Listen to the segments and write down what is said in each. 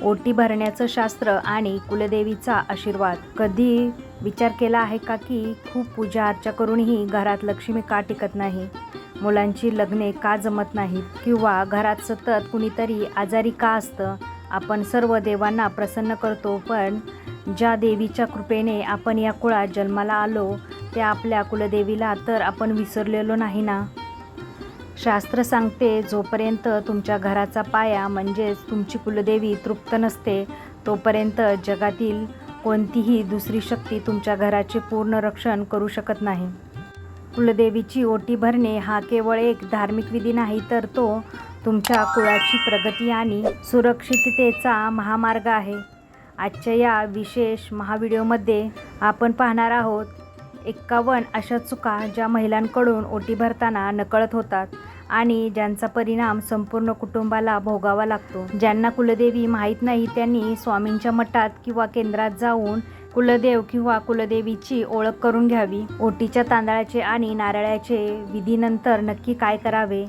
ओटी भरण्याचं शास्त्र आणि कुलदेवीचा आशीर्वाद. कधी विचार केला आहे का की खूप पूजा अर्चा करूनही घरात लक्ष्मी का टिकत नाही, मुलांची लग्ने का जमत नाहीत, किंवा घरात सतत कुणीतरी आजारी का असतं. आपण सर्व देवांना प्रसन्न करतो, पण ज्या देवीच्या कृपेने आपण या कुळात जन्माला आलो त्या आपल्या कुलदेवीला तर आपण विसरलेलो नाही ना. शास्त्र सांगते, जोपर्यंत तुमच्या घराचा पाया म्हणजेच तुमची कुलदेवी तृप्त नसते तोपर्यंत जगातील कोणतीही दुसरी शक्ती तुमच्या घराचे पूर्ण रक्षण करू शकत नाही. कुलदेवीची ओटी भरणे हा केवळ एक धार्मिक विधी नाही, तर तो तुमच्या कुळाची प्रगती आणि सुरक्षिततेचा महामार्ग आहे. आजच्या या विशेष महाव्हिडिओमध्ये आपण पाहणार आहोत 51 अशा चुका ज्या महिलांकडून ओटी भरताना नकळत होतात आणि ज्यांचा परिणाम संपूर्ण कुटुंबाला भोगावा लागतो. ज्यांना कुलदेवी माहीत नाही त्यांनी स्वामींच्या मठात किंवा केंद्रात जाऊन कुलदेव किंवा कुलदेवीची ओळख करून घ्यावी. ओटीच्या तांदळाचे आणि नारळाचे विधीनंतर नक्की काय करावे,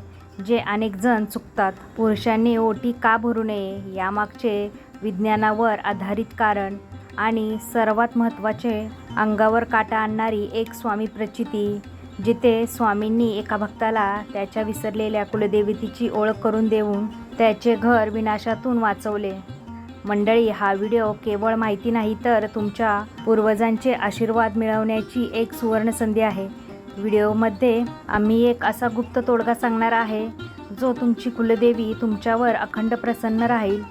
जे अनेक जण चुकतात. पुरुषांनी ओटी का भरू नये यामागचे विज्ञानावर आधारित कारण आणि सर्वात महत्त्वाचे अंगावर काटा आणणारी एक स्वामी प्रचिती, जिथे स्वामींनी एका भक्ताला त्याच्या विसरलेल्या कुलदेवतेची ओळख करून देऊन त्याचे घर विनाशातून वाचवले. मंडळी, हा व्हिडिओ केवळ माहिती नाही तर तुमच्या पूर्वजांचे आशीर्वाद मिळवण्याची एक सुवर्ण संधी आहे. व्हिडिओमध्ये आम्ही एक असा गुप्त तोडगा सांगणार आहे जो तुमची कुलदेवी तुमच्यावर अखंड प्रसन्न राहील.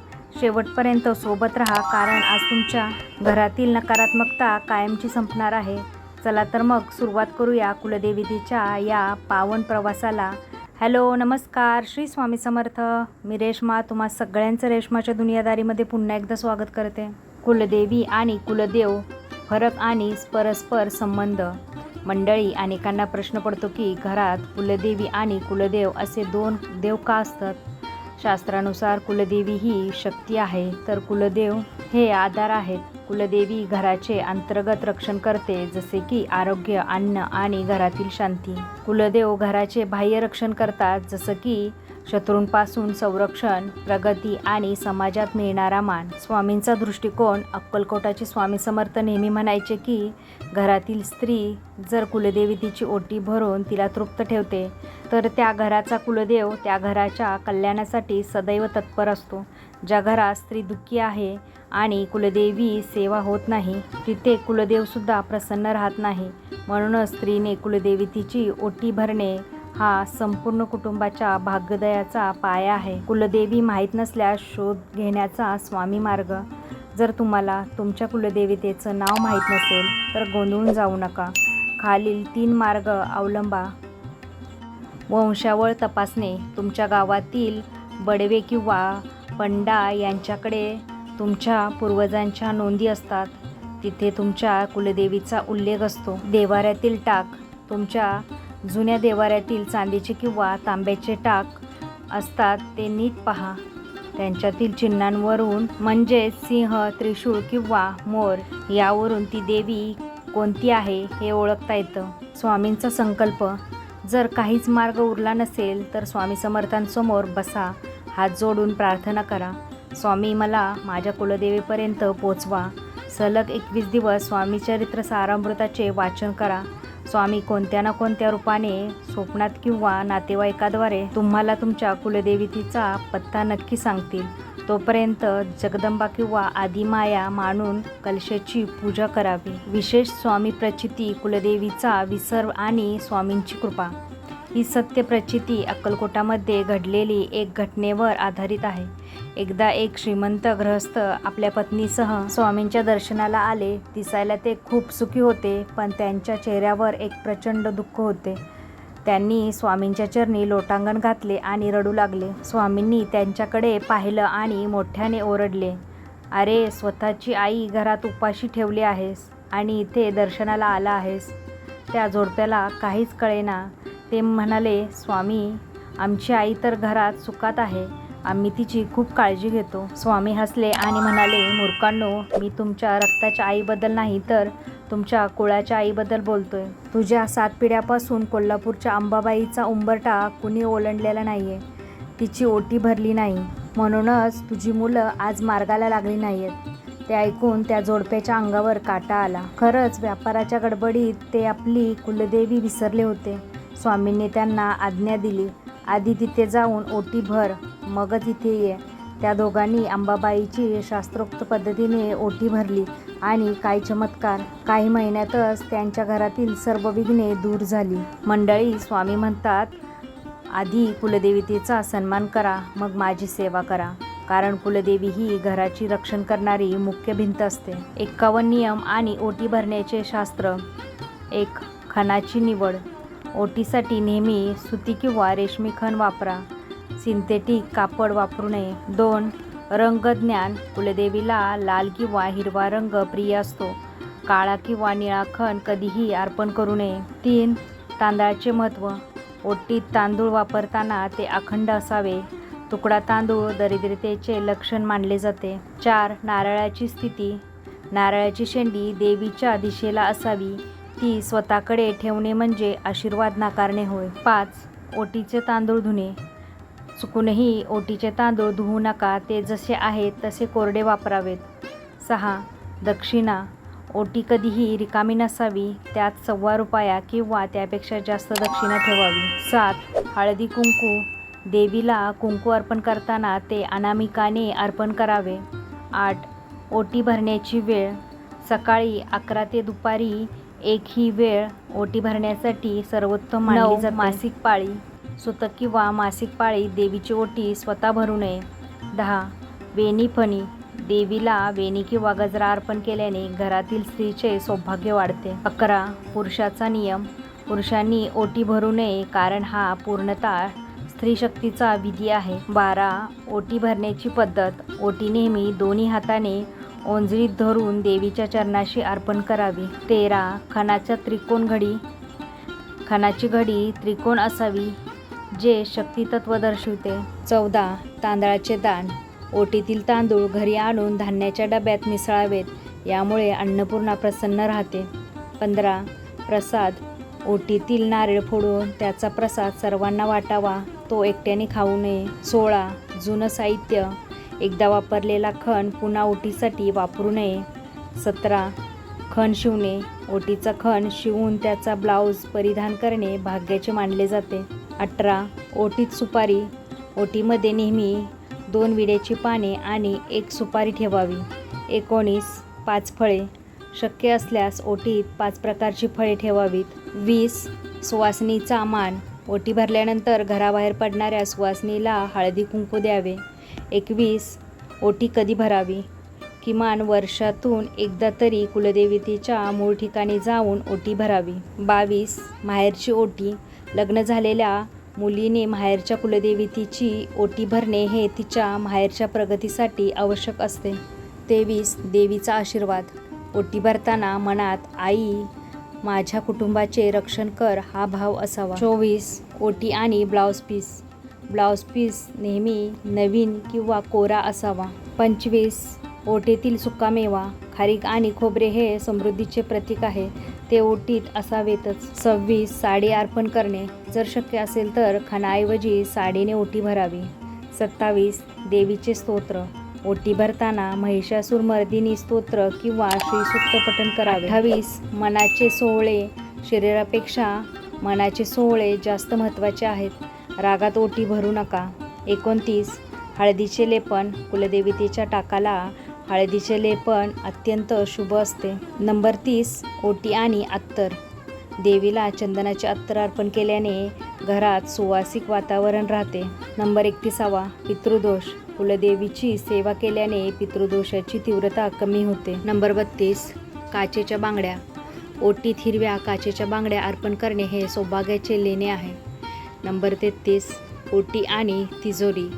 शेवटपर्यंत सोबत राहा, कारण आज तुमच्या घरातील नकारात्मकता कायमची संपणार आहे. चला तर मग सुरुवात करूया कुलदेवीच्या या पावन प्रवासाला. हॅलो, नमस्कार, श्री स्वामी समर्थ. मी रेश्मा तुम्हा सगळ्यांचं रेश्माच्या दुनियादारीमध्ये पुन्हा एकदा स्वागत करते. कुलदेवी आणि कुलदेव, फरक आणि परस्पर संबंध. मंडळी, अनेकांना प्रश्न पडतो की घरात कुलदेवी आणि कुलदेव असे दोन देव का असतात. शास्त्रानुसार कुलदेवी ही शक्ती आहे तर कुलदेव हे आधार आहेत. कुलदेवी घराचे अंतर्गत रक्षण करते, जसे की आरोग्य, अन्न आणि घरातील शांती. कुलदेव घराचे बाह्य रक्षण करतात, जसं की शत्रूंपासून संरक्षण, प्रगती आणि समाजात मिळणारा मान. स्वामींचा दृष्टिकोन. अक्कलकोटाचे स्वामी समर्थ नेहमी म्हणायचे की घरातील स्त्री जर कुलदेवतेची ओटी भरून तिला तृप्त ठेवते तर त्या घराचा कुलदेव त्या घराच्या कल्याणासाठी सदैव तत्पर असतो. ज्या घरात स्त्री दुःखी आहे आणि कुलदेवी सेवा होत नाही तिथे कुलदेवसुद्धा प्रसन्न राहत नाही. म्हणूनच स्त्रीने कुलदेवतेची ओटी भरणे हा संपूर्ण कुटुंबाच्या भाग्योदयाचा पाया आहे. कुलदेवी माहीत नसल्यास शोध घेण्याचा स्वामी मार्ग. जर तुम्हाला तुमच्या कुलदेवतेचं नाव माहीत नसेल तर गोंधळून जाऊ नका. खालील 3 मार्ग अवलंबा. वंशावळ तपासणे. तुमच्या गावातील बडवे किंवा पंडा यांच्याकडे तुमच्या पूर्वजांच्या नोंदी असतात. तिथे तुमच्या कुलदेवीचा उल्लेख असतो. देवाऱ्यातील टाक. तुमच्या जुन्या देवाऱ्यातील चांदीचे किंवा तांब्याचे टाक असतात ते नीट पहा. त्यांच्यातील चिन्हांवरून म्हणजे सिंह, त्रिशूळ किंवा मोर यावरून ती देवी कोणती आहे हे ओळखता येतं. स्वामींचा संकल्प. जर काहीच मार्ग उरला नसेल तर स्वामी समर्थांसमोर बसा, हात जोडून प्रार्थना करा. स्वामी, मला माझ्या कुलदेवीपर्यंत पोचवा. सलग 21 दिवस स्वामी चरित्र सारामृताचे वाचन करा. स्वामी कोणत्या ना कोणत्या रूपाने स्वप्नात किंवा नातेवाईकाद्वारे तुम्हाला तुमच्या कुलदेवतेचा पत्ता नक्की सांगतील. तोपर्यंत जगदंबा किंवा आदिमाया मानून कलशाची पूजा करावी. विशेष स्वामी प्रचिती. कुलदेवीचा विसर आणि स्वामींची कृपा. ही सत्य प्रचिती अक्कलकोटामध्ये घडलेली एक घटनेवर आधारित आहे. एकदा एक श्रीमंत गृहस्थ आपल्या पत्नीसह स्वामींच्या दर्शनाला आले. दिसायला ते खूप सुखी होते, पण त्यांच्या चेहऱ्यावर एक प्रचंड दुःख होते. त्यांनी स्वामींच्या चरणी लोटांगण घातले आणि रडू लागले. स्वामींनी त्यांच्याकडे पाहिलं आणि मोठ्याने ओरडले, अरे, स्वतःची आई घरात उपाशी ठेवली आहेस आणि इथे दर्शनाला आला आहेस. त्या जोडप्याला काहीच कळेना. ते म्हणाले, स्वामी, आमची आई तर घरात सुखात आहे, आम्ही तिची खूप काळजी घेतो. स्वामी हसले आणि म्हणाले, मूर्खांनो, मी तुमच्या रक्ताच्या आईबद्दल नाही तर तुमच्या कुळाच्या आईबद्दल बोलतोय. तुझ्या 7 पिढ्यापासून कोल्हापूरच्या अंबाबाईचा उंबरठा कुणी ओलांडलेला नाहीये, तिची ओटी भरली नाही. म्हणूनच तुझी मुलं आज मार्गाला लागली नाहीत. ते ऐकून त्या जोडप्याच्या अंगावर काटा आला. खरंच व्यापाराच्या गडबडीत ते आपली कुलदेवी विसरले होते. स्वामींनी त्यांना आज्ञा दिली, आधी तिथे जाऊन ओटी भर, मगच इथे ये. त्या दोघांनी अंबाबाईची शास्त्रोक्त पद्धतीने ओटी भरली आणि काय चमत्कार, काही महिन्यातच त्यांच्या घरातील सर्व विघ्ने दूर झाली. मंडळी, स्वामी म्हणतात, आधी कुलदेवतेचा सन्मान करा, मग माझी सेवा करा. कारण कुलदेवी ही घराची रक्षण करणारी मुख्य भिंत असते. 51 नियम आणि ओटी भरण्याचे शास्त्र. 1. खणाची निवड. ओटीसाठी नेहमी सुती किंवा रेशमी खण वापरा. सिंथेटिक कापड वापरू नये. 2. रंगज्ञान. कुलदेवीला लाल किंवा हिरवा रंग प्रिय असतो. काळा किंवा निळा खण कधीही अर्पण करू नये. 3. तांदळाचे महत्त्व. ओटीत तांदूळ वापरताना ते अखंड असावे. तुकडा तांदूळ दरिद्रतेचे लक्षण मानले जाते. 4. नारळाची स्थिती. नारळाची शेंडी देवीच्या दिशेला असावी. ती स्वतःकडे ठेवणे म्हणजे आशीर्वाद नाकारणे होय. 5. ओटीचे तांदूळ धुणे. चुकूनही ओटीचे तांदूळ धुवू नका, ते जसे आहेत तसे कोरडे वापरावेत. 6. दक्षिणा. ओटी कधीही रिकामी नसावी, त्यात ₹1.25 किंवा त्यापेक्षा जास्त दक्षिणा ठेवावी. 7. हळदी कुंकू. देवीला कुंकू अर्पण करताना ते अनामिकाने अर्पण करावे. 8. ओटी भरण्याची वेळ. सकाळी 11 ते दुपारी 1 ही वेळ ओटी भरण्यासाठी सर्वोत्तम मानली जाते. मासिक पाळी. सुतक किंवा मासिक पाळी देवीची ओटी स्वतः भरू नये. 10. वेणी फणी. देवीला वेणी किंवा गजरा अर्पण केल्याने घरातील स्त्रीचे सौभाग्य वाढते. 11. पुरुषाचा नियम. पुरुषांनी ओटी भरू नये, कारण हा पूर्णतः स्त्रीशक्तीचा विधी आहे. 12. ओटी भरण्याची पद्धत. ओटी नेहमी दोन्ही हाताने ओंजळीत धरून देवीच्या चरणाशी अर्पण करावी. 13. खणाच्या त्रिकोण घडी. खणाची घडी त्रिकोण असावी, जे शक्तितत्व दर्शवते. 14. तांदळाचे दान. ओटीतील तांदूळ घरी आणून धान्याच्या डब्यात मिसळावेत, यामुळे अन्नपूर्णा प्रसन्न राहते. 15. प्रसाद. ओटीतील नारळ फोडून त्याचा प्रसाद सर्वांना वाटावा, तो एकट्याने खाऊ नये. 16. जुनं साहित्य. एकदा वापरलेला खण पुन्हा ओटीसाठी वापरू नये. 17. खण शिवणे. ओटीचा खण शिवून त्याचा ब्लाऊज परिधान करणे भाग्याचे मानले जाते. 18. ओटीत सुपारी. ओटीमध्ये नेहमी 2 विड्याची पाने आणि 1 सुपारी ठेवावी. 19. 5 फळे. शक्य असल्यास ओटीत 5 प्रकारची फळे ठेवावीत. 20. सुवासिनीचा मान. ओटी भरल्यानंतर घराबाहेर पडणाऱ्या सुवासिनीला हळदी कुंकू द्यावे. 21. ओटी कधी भरावी. किमान वर्षातून एकदा तरी कुलदेवतेच्या मूळ ठिकाणी जाऊन ओटी भरावी. 22. माहेरची ओटी. लग्न झालेल्या मुलीने माहेरच्या कुलदेवतेची ओटी भरणे हे तिच्या माहेरच्या प्रगतीसाठी आवश्यक असते. 23. देवीचा आशीर्वाद. ओटी भरताना मनात आई माझ्या कुटुंबाचे रक्षण कर हा भाव असावा. 24. ओटी आणि ब्लाऊज पीस. ब्लाऊज पीस नेहमी नवीन किंवा कोरा असावा. 25. ओटीतील सुकामेवा. खारीक आणि खोबरे हे समृद्धीचे प्रतीक आहे, ते ओटीत असावेतच. 26. साडी अर्पण करणे. जर शक्य असेल तर खणाऐवजी साडीने ओटी भरावी. 27. देवीचे स्तोत्र. ओटी भरताना महिषासुरमर्दिनी स्तोत्र किंवा श्रीसूक्त पठण करावे. 28. मनाचे सोहळे. शरीरापेक्षा मनाचे सोहळे जास्त महत्त्वाचे आहेत. रागात ओटी भरू नका. 29. हळदीचे लेपन. कुलदेवतेच्या टाकाला हळदीचे लेपन अत्यंत शुभ असते. नंबर 30. ओटी आणि अत्तर. देवीला चंदनाचे अत्तर अर्पण केल्याने घरात सुवासिक वातावरण राहते. नंबर 31. पितृदोष. कुलदेवीची सेवा केल्याने पितृदोषाची तीव्रता कमी होते. नंबर 32. काचेच्या बांगड्या. ओटीत हिरव्या काचेच्या बांगड्या अर्पण करणे हे सौभाग्याचे लेणे आहे. नंबर 33. ओटी आणि तिजोरी.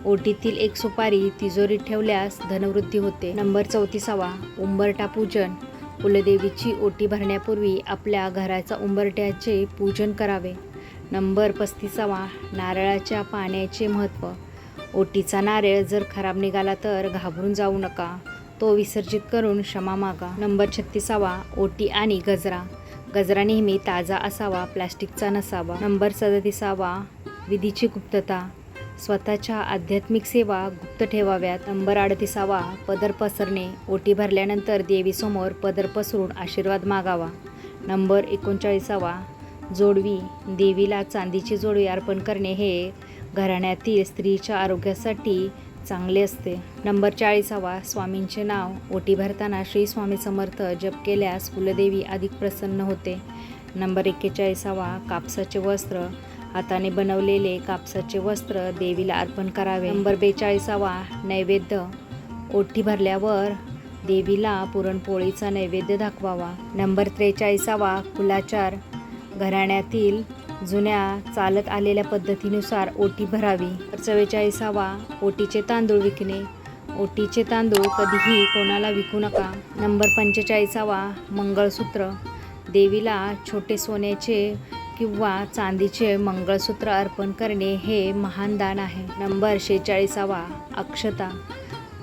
ओटीतील 1 सुपारी तिजोरीत ठेवल्यास धनवृद्धी होते. नंबर 34. उंबरठा पूजन. कुलदेवीची ओटी भरण्यापूर्वी आपल्या घराचा उंबरठ्याचे पूजन करावे. नंबर 35. नारळाच्या पाण्याचे महत्त्व. ओटीचा नारळ जर खराब निघाला तर घाबरून जाऊ नका, तो विसर्जित करून क्षमा मागा. नंबर 36. ओटी आणि गजरा. गजरा नेहमी ताजा असावा, प्लॅस्टिकचा नसावा. नंबर 37. विधीची गुप्तता. स्वतःच्या आध्यात्मिक सेवा गुप्त ठेवाव्यात. नंबर 38, पदर पसरणे. ओटी भरल्यानंतर देवीसमोर पदर पसरून आशीर्वाद मागावा. नंबर 39, जोडवी. देवीला चांदीची जोडवी अर्पण करणे हे घराण्यातील स्त्रीच्या आरोग्यासाठी चांगले असते. नंबर 40, स्वामींचे नाव. ओटी भरताना श्री स्वामी समर्थ जप केल्यास कुलदेवी अधिक प्रसन्न होते. नंबर 41, कापसाचे वस्त्र. हाताने बनवलेले कापसाचे वस्त्र देवीला अर्पण करावे. नंबर 42, नैवेद्य. ओटी भरल्यावर देवीला पुरणपोळीचा नैवेद्य दाखवावा. नंबर 43, कुलाचार. घराण्यातील जुन्या चालत आलेल्या पद्धतीनुसार ओटी भरावी. 44, ओटीचे तांदूळ विकणे. ओटीचे तांदूळ कधीही कोणाला विकू नका. नंबर 45, मंगळसूत्र. देवीला छोटे सोन्याचे किंवा चांदीचे मंगळसूत्र अर्पण करणे हे महान दान आहे. नंबर 46, अक्षता.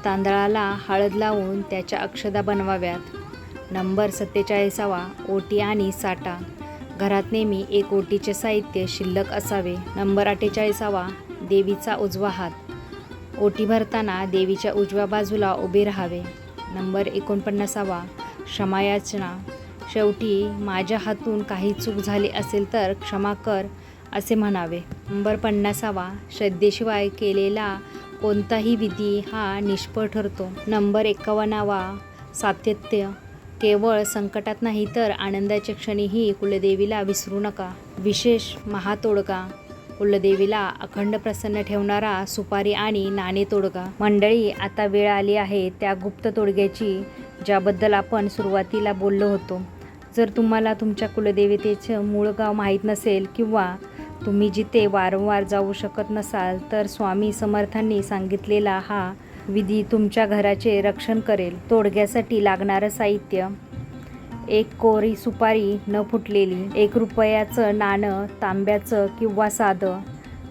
तांदळाला हळद लावून त्याच्या अक्षता बनवाव्यात. नंबर 47, ओटी आणि साठा. घरात नेहमी एक ओटीचे साहित्य शिल्लक असावे. नंबर 48, देवीचा उजवा हात. ओटी भरताना देवीच्या उजव्या बाजूला उभे राहावे. नंबर 49, क्षमायाचना. शेवटी माझ्या हातून काही चूक झाली असेल तर क्षमा कर असे म्हणावे. नंबर 50, श्रद्धेशिवाय केलेला कोणताही विधी हा निष्फळ ठरतो. नंबर 51, सातत्य. केवळ संकटात नाही तर आनंदाच्या क्षणीही कुलदेवीला विसरू नका. विशेष महातोडगा. कुलदेवीला अखंड प्रसन्न ठेवणारा सुपारी आणि नाणे तोडगा. मंडळी, आता वेळ आली आहे त्या गुप्त तोडग्याची, ज्याबद्दल आपण सुरुवातीला बोललो होतो. जर तुम्हाला तुमच्या कुलदेवतेचं मूळ गाव माहीत नसेल किंवा तुम्ही जिथे वारंवार जाऊ शकत नसाल तर स्वामी समर्थांनी सांगितलेला हा विधी तुमच्या घराचे रक्षण करेल. तोडग्यासाठी लागणारं साहित्य: 1 कोरी सुपारी न फुटलेली, 1 रुपयाचं नाणं तांब्याचं किंवा साधं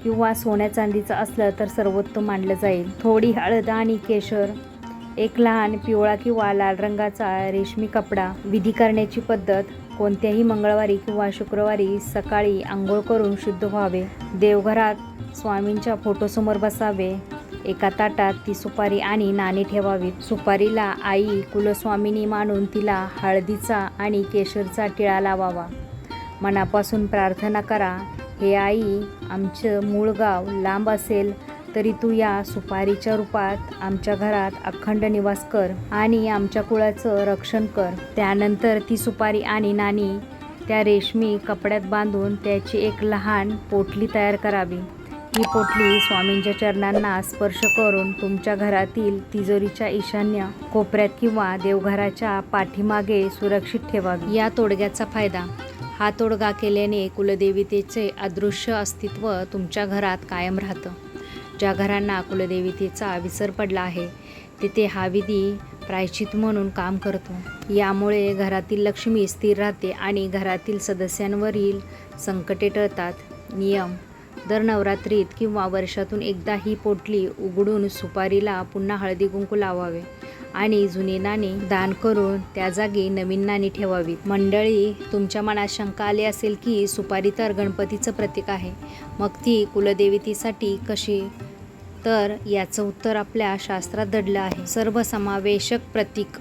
किंवा सोन्या चांदीचं असलं तर सर्वोत्तम मानलं जाईल, थोडी हळद आणि केशर, 1 लहान पिवळा किंवा लाल रंगाचा रेशमी कपडा. विधी करण्याची पद्धत: कोणत्याही मंगळवारी किंवा शुक्रवारी सकाळी आंघोळ करून शुद्ध व्हावे. देवघरात स्वामींच्या फोटोसमोर बसावे. एका ताटात ती सुपारी आणि नाणी ठेवावीत. सुपारीला आई कुलस्वामिनी मानून तिला हळदीचा आणि केशरचा टिळा लावावा. मनापासून प्रार्थना करा, हे आई, आमचं मूळ गाव लांब असेल तरी तू या सुपारीच्या रूपात आमच्या घरात अखंड निवास कर आणि आमच्या कुळाचं रक्षण कर. त्यानंतर ती सुपारी आणि नाणी त्या रेशमी कपड्यात बांधून त्याची एक लहान पोटली तयार करावी. ही पोटली स्वामींच्या चरणांना स्पर्श करून तुमच्या घरातील तिजोरीच्या ईशान्य कोपऱ्यात किंवा देवघराच्या पाठीमागे सुरक्षित ठेवावी. या तोडग्याचा फायदा: हा तोडगा केल्याने कुलदेवतेचे अदृश्य अस्तित्व तुमच्या घरात कायम राहतं. ज्या घरांना कुलदेवतेचा विसर पडला आहे तिथे हा विधी प्रायश्चित म्हणून काम करतो. यामुळे घरातील लक्ष्मी स्थिर राहते आणि घरातील सदस्यांवरील संकटे टळतात. नियम: दर नवरात्रीत किंवा वर्षातून एकदा ही पोटली उघडून सुपारीला पुन्हा हळदी कुंकू लावावे आणि जुनी नाणी दान करून त्या जागी नवीन नाणी ठेवावीत. मंडळी, तुमच्या मनात शंका आली असेल की सुपारी तर गणपतीचं प्रतीक आहे, मग ती कुलदेवतेसाठी कशी? तर याचं उत्तर आपल्या शास्त्रात दडलं आहे. सर्वसमावेशक प्रतीक: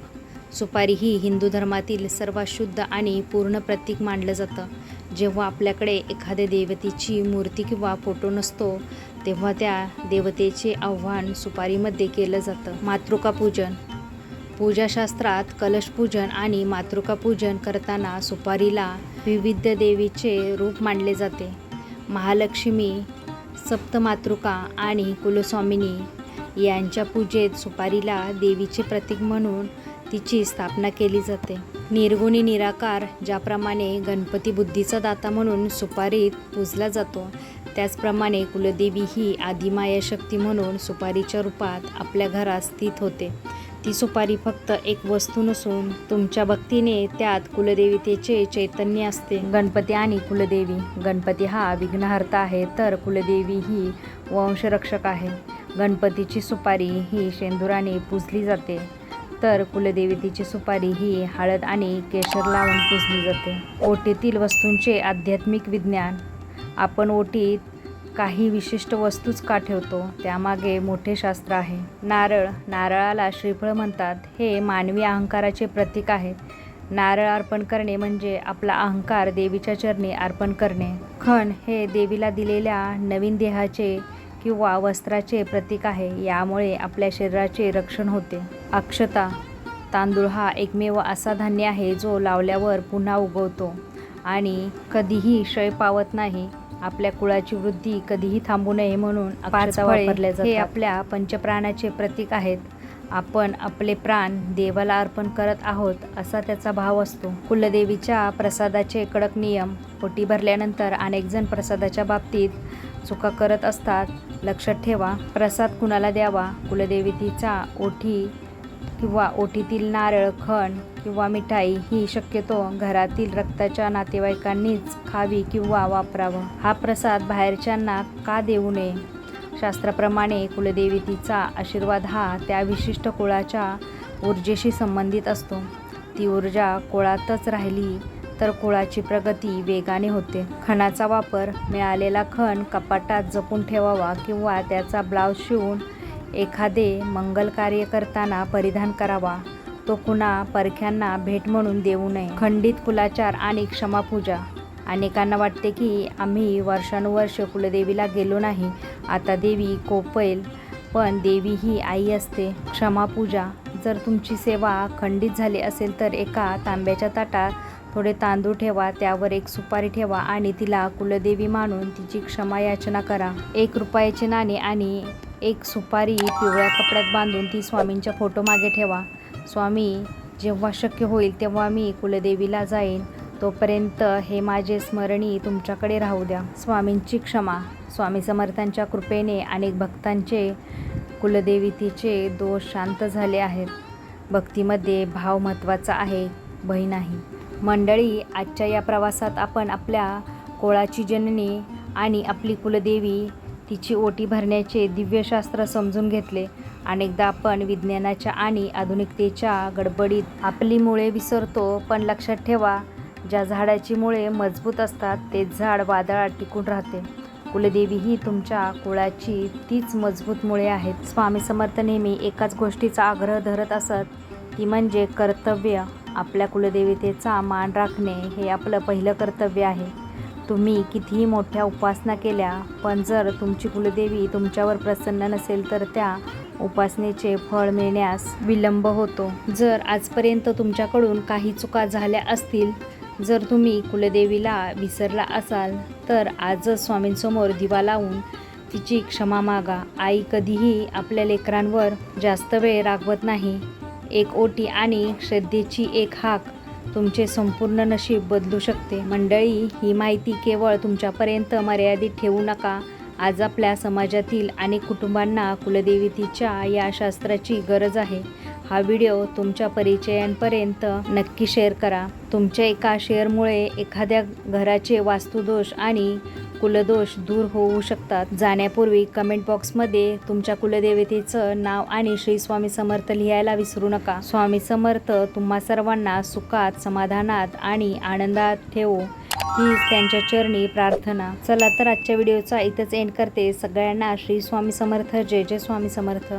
सुपारी ही हिंदू धर्मातील सर्वात शुद्ध आणि पूर्ण प्रतीक मानलं जातं. जेव्हा आपल्याकडे एखाद्या देवतेची मूर्ती किंवा फोटो नसतो तेव्हा त्या देवतेचे आवाहन सुपारीमध्ये केलं जातं. मातृका पूजन: पूजाशास्त्रात कलशपूजन आणि मातृका पूजन करताना सुपारीला विविध देवीचे रूप मानले जाते. महालक्ष्मी, सप्तमातृका आणि कुलस्वामिनी यांच्या पूजेत सुपारीला देवीचे प्रतीक म्हणून तिची स्थापना केली जाते. निर्गुणी निराकार: ज्याप्रमाणे गणपती बुद्धीचा दाता म्हणून सुपारीत पूजला जातो त्याचप्रमाणे कुलदेवी ही आदिमाया शक्ती म्हणून सुपारीच्या रूपात आपल्या घरात स्थित होते. ती सुपारी फक्त एक वस्तू नसून तुमच्या भक्तीने त्यात कुलदेवतेचे चैतन्य असते. गणपती आणि कुलदेवी: गणपती हा विघ्नहर्ता आहे तर कुलदेवी ही वंशरक्षक आहे. गणपतीची सुपारी ही शेंदुराने पूजली जाते तर कुलदेवतेची सुपारी ही हळद आणि केशर लावून पूजली जाते. ओटीतील वस्तूंचे आध्यात्मिक विज्ञान: आपण ओटीत काही विशिष्ट वस्तूच का ठेवतो, त्यामागे मोठे शास्त्र आहे. नारळाला श्रीफळ म्हणतात. हे मानवी अहंकाराचे प्रतीक आहे. नारळ अर्पण करणे म्हणजे आपला अहंकार देवीच्या चरणी अर्पण करणे. खण हे देवीला दिलेल्या नवीन देहाचे किंवा वस्त्राचे प्रतीक आहे. यामुळे आपल्या शरीराचे रक्षण होते. अक्षता, तांदूळ हा एकमेव असा धान्य आहे जो लावल्यावर पुन्हा उगवतो आणि कधीही क्षय पावत नाही. आपल्या कुळाची वृद्धी कधीही थांबू नये म्हणून अक्षता वापरल्या जातात. हे आपल्या पंचप्राणाचे प्रतीक आहेत. आपण आपले प्राण देवाला अर्पण करत आहोत असा त्याचा भाव असतो. कुलदेवीच्या प्रसादाचे कडक नियम. ओटी भरल्यानंतर अनेक जण प्रसादाच्या बाबतीत चुका करत असतात. लक्षात ठेवा, प्रसाद कुणाला द्यावा. कुलदेवतेचा ओठी किंवा ओटीतील नारळ, खण किंवा मिठाई ही शक्यतो घरातील रक्ताच्या नातेवाईकांनीच खावी किंवा वापरावं. हा प्रसाद बाहेरच्यांना का देऊ नये? शास्त्राप्रमाणे कुलदेवतेचा आशीर्वाद हा त्या विशिष्ट कुळाच्या ऊर्जेशी संबंधित असतो. ती ऊर्जा कुळातच राहिली तर कुळाची प्रगती वेगाने होते. खणाचा वापर. मिळालेला खण कपाटात जपून ठेवावा किंवा त्याचा ब्लाऊज शिवून एखादे मंगल कार्य करताना परिधान करावा. तो कुणा परख्यांना भेट म्हणून देऊ नये. खंडित कुलाचार आणि क्षमापूजा. अनेकांना वाटते की आम्ही वर्षानुवर्ष कुलदेवीला गेलो नाही, आता देवी कोपेल, पण देवी ही आई असते. क्षमापूजा. जर तुमची सेवा खंडित झाली असेल तर एका तांब्याच्या ताटात थोडे तांदूळ ठेवा, त्यावर एक सुपारी ठेवा आणि तिला कुलदेवी मानून तिची क्षमा याचना करा. 1 रुपयाचे नाणे आणि एक सुपारी पिवळ्या कपड्यात बांधून ती स्वामींच्या फोटो मागे ठेवा. स्वामी, जेव्हा शक्य होईल तेव्हा मी कुलदेवीला जाईन, तोपर्यंत हे माझे स्मरणी तुमच्याकडे राहू द्या. स्वामींची क्षमा. स्वामी समर्थांच्या कृपेने अनेक भक्तांचे कुलदेवतेचे दोष शांत झाले आहेत. भक्तीमध्ये भाव महत्त्वाचा आहे, भय नाही. मंडळी, आजच्या या प्रवासात आपण आपल्या कुळाची जननी आणि आपली कुलदेवी, तिची ओटी भरण्याचे दिव्यशास्त्र समजून घेतले. अनेकदा आपण विज्ञानाच्या आणि आधुनिकतेच्या गडबडीत आपली मुळे विसरतो, पण लक्षात ठेवा, ज्या झाडाची मुळे मजबूत असतात तेच झाड वादळात टिकून राहते. कुलदेवी ही तुमच्या कुळाची तीच मजबूत मुळे आहेत. स्वामी समर्थ नेहमी एकाच गोष्टीचा आग्रह धरत असत, ती म्हणजे कर्तव्य. आपल्या कुलदेवतेचा मान राखणे हे आपलं पहिलं कर्तव्य आहे. तुम्ही कितीही मोठ्या उपासना केल्या, पण जर तुमची कुलदेवी तुमच्यावर प्रसन्न नसेल तर त्या उपासनेचे फळ मिळण्यास विलंब होतो. जर आजपर्यंत तुमच्याकडून काही चुका झाल्या असतील, जर तुम्ही कुलदेवीला विसरला असाल, तर आजच स्वामींसमोर दिवा लावून तिची क्षमा मागा. आई कधीही आपल्या लेकरांवर जास्त वेळ रागवत नाही. एक ओटी आणि श्रद्धेची एक हाक तुमचे संपूर्ण नशीब बदलू शकते. मंडळी, ही माहिती केवळ तुमच्यापर्यंत मर्यादित ठेवू नका. आज आपल्या समाजातील अनेक कुटुंबांना कुलदेवतेच्या या शास्त्राची गरज आहे. हा व्हिडिओ तुमच्या परिचयांपर्यंत नक्की शेअर करा. तुमच्या एका शेअरमुळे एखाद्या घराचे वास्तुदोष आणि कुलदोष दूर होऊ शकतात. जाण्यापूर्वी कमेंट बॉक्समध्ये तुमच्या कुलदेवतेचं नाव आणि श्री स्वामी समर्थ लिहायला विसरू नका. स्वामी समर्थ तुम्हा सर्वांना सुखात, समाधानात आणि आनंदात ठेवो, हीच त्यांच्या चरणी प्रार्थना. चला तर आजच्या व्हिडिओचा इथंच एंड करते. सगळ्यांना श्री स्वामी समर्थ. जय जय स्वामी समर्थ.